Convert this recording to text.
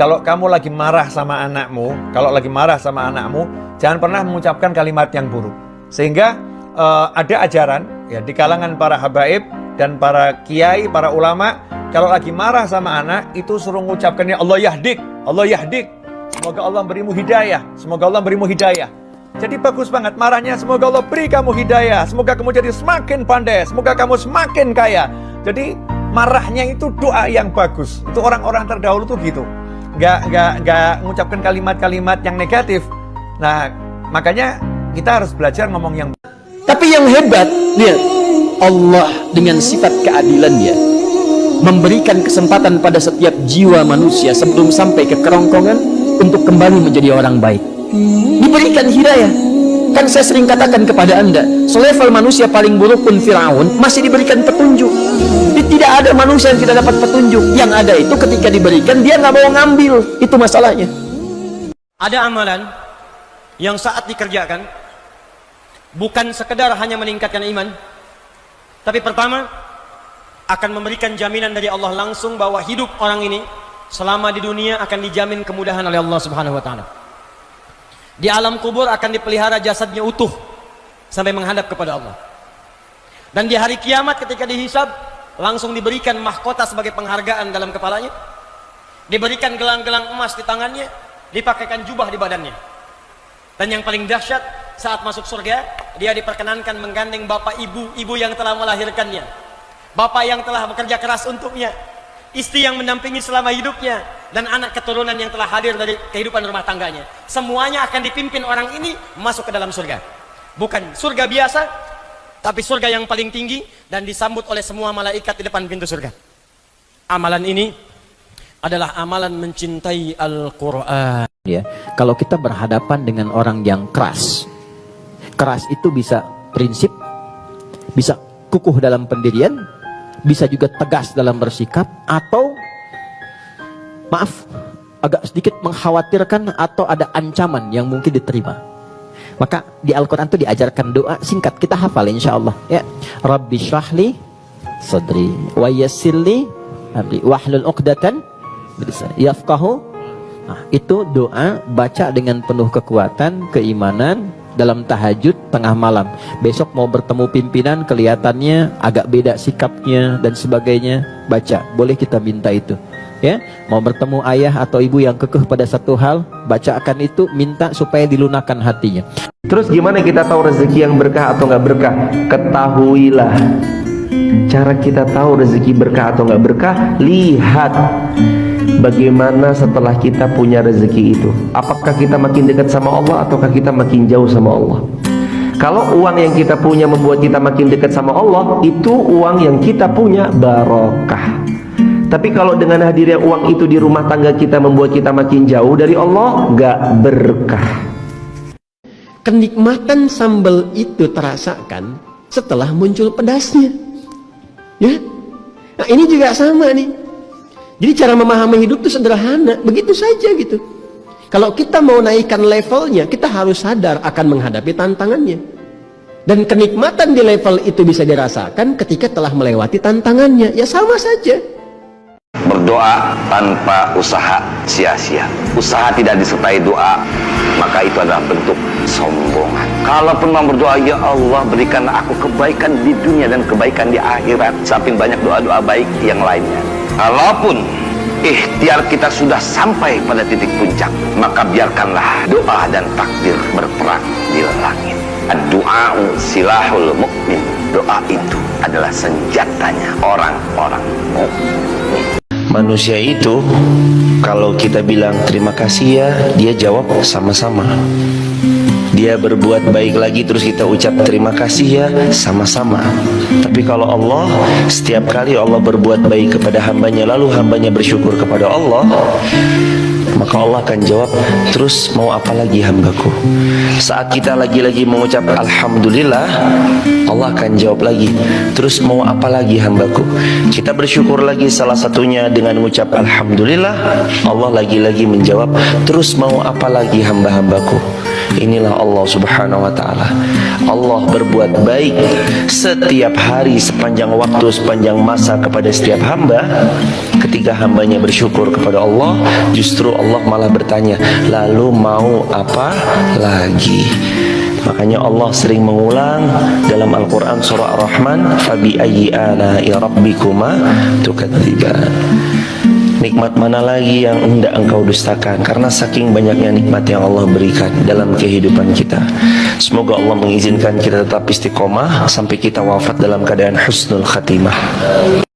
kalau kamu lagi marah sama anakmu, jangan pernah mengucapkan kalimat yang buruk. Sehingga ada ajaran ya di kalangan para habaib dan para kiai, para ulama, kalau lagi marah sama anak itu suruh mengucapkannya Allah yahdik, Allah yahdik. Semoga Allah berimu hidayah, semoga Allah berimu hidayah. Jadi bagus banget marahnya, semoga Allah beri kamu hidayah, semoga kamu jadi semakin pandai, semoga kamu semakin kaya. Jadi marahnya itu doa yang bagus. Itu orang-orang terdahulu tuh gitu. Nggak mengucapkan kalimat-kalimat yang negatif. Nah, makanya kita harus belajar ngomong yang. Tapi yang hebat, lihat, Allah dengan sifat keadilannya memberikan kesempatan pada setiap jiwa manusia sebelum sampai ke kerongkongan untuk kembali menjadi orang baik. Diberikan hidayah. Kan saya sering katakan kepada anda, selevel manusia paling buruk pun Firaun masih diberikan petunjuk. Tidak ada manusia yang tidak dapat petunjuk. Yang ada itu ketika diberikan dia nggak mau ngambil. Itu masalahnya. Ada amalan yang saat dikerjakan bukan sekedar hanya meningkatkan iman, tapi pertama akan memberikan jaminan dari Allah langsung bahwa hidup orang ini selama di dunia akan dijamin kemudahan oleh Allah Subhanahu wa taala. Di alam kubur akan dipelihara jasadnya utuh sampai menghadap kepada Allah. Dan di hari kiamat ketika dihisab langsung diberikan mahkota sebagai penghargaan dalam kepalanya, diberikan gelang-gelang emas di tangannya, dipakaikan jubah di badannya. Dan yang paling dahsyat, saat masuk surga dia diperkenankan menggandeng bapak ibu yang telah melahirkannya, bapak yang telah bekerja keras untuknya, istri yang mendampingi selama hidupnya, dan anak keturunan yang telah hadir dari kehidupan rumah tangganya. Semuanya akan dipimpin orang ini masuk ke dalam surga. Bukan surga biasa, tapi surga yang paling tinggi, dan disambut oleh semua malaikat di depan pintu surga. Amalan ini adalah amalan mencintai Al-Quran. Ya, kalau kita berhadapan dengan orang yang keras itu bisa prinsip, bisa kukuh dalam pendirian, bisa juga tegas dalam bersikap, atau maaf, agak sedikit mengkhawatirkan atau ada ancaman yang mungkin diterima. Maka di Al-Quran itu diajarkan doa singkat, kita hafal insya Allah ya. Rabbi syrahli sadri wa yassirli amri wahlul uqdatan yafqahu. Nah, itu doa baca dengan penuh kekuatan, keimanan dalam tahajud tengah malam. Besok mau bertemu pimpinan kelihatannya agak beda sikapnya dan sebagainya, baca, boleh kita minta itu ya. Mau bertemu ayah atau ibu yang kekeh pada satu hal, bacakan itu, minta supaya dilunakkan hatinya. Terus gimana kita tahu rezeki yang berkah atau nggak berkah? Ketahuilah cara kita tahu rezeki berkah atau nggak berkah, lihat bagaimana setelah kita punya rezeki itu. Apakah kita makin dekat sama Allah ataukah kita makin jauh sama Allah? Kalau uang yang kita punya membuat kita makin dekat sama Allah, itu uang yang kita punya barokah. Tapi kalau dengan hadirnya uang itu di rumah tangga kita membuat kita makin jauh dari Allah, nggak berkah. Kenikmatan sambal itu terasakan setelah muncul pedasnya ya. Nah ini juga sama nih. Jadi cara memahami hidup itu sederhana, begitu saja gitu. Kalau kita mau naikkan levelnya, kita harus sadar akan menghadapi tantangannya. Dan kenikmatan di level itu bisa dirasakan ketika telah melewati tantangannya. Ya sama saja. Berdoa tanpa usaha sia-sia. Usaha tidak disertai doa, maka itu adalah bentuk sombongan. Kalaupun mau berdoa, ya Allah berikan aku kebaikan di dunia dan kebaikan di akhirat, samping banyak doa-doa baik yang lainnya. Kalaupun ikhtiar kita sudah sampai pada titik puncak, maka biarkanlah doa dan takdir berperang di langit. Ad-du'a'u silahul mu'min. Doa itu adalah senjatanya orang-orang mukmin. Manusia itu kalau kita bilang terima kasih ya, dia jawab sama-sama. Dia berbuat baik lagi terus kita ucap terima kasih ya, sama-sama. Tapi kalau Allah, setiap kali Allah berbuat baik kepada hambanya lalu hambanya bersyukur kepada Allah, maka Allah akan jawab, terus mau apa lagi hambaku? Saat kita lagi-lagi mengucap Alhamdulillah, Allah akan jawab lagi, terus mau apa lagi hambaku? Kita bersyukur lagi salah satunya dengan mengucap Alhamdulillah, Allah lagi-lagi menjawab, terus mau apa lagi hamba-hambaku? Inilah Allah Subhanahu wa taala. Allah berbuat baik setiap hari sepanjang waktu, sepanjang masa kepada setiap hamba. Ketika hambanya bersyukur kepada Allah, justru Allah malah bertanya, lalu mau apa lagi? Makanya Allah sering mengulang dalam Al-Quran surah Ar-Rahman, Fabi ayyi ala'i rabbikuma tukadziban. Nikmat mana lagi yang hendak engkau dustakan? Karena saking banyaknya nikmat yang Allah berikan dalam kehidupan kita. Semoga Allah mengizinkan kita tetap istiqomah sampai kita wafat dalam keadaan husnul khatimah.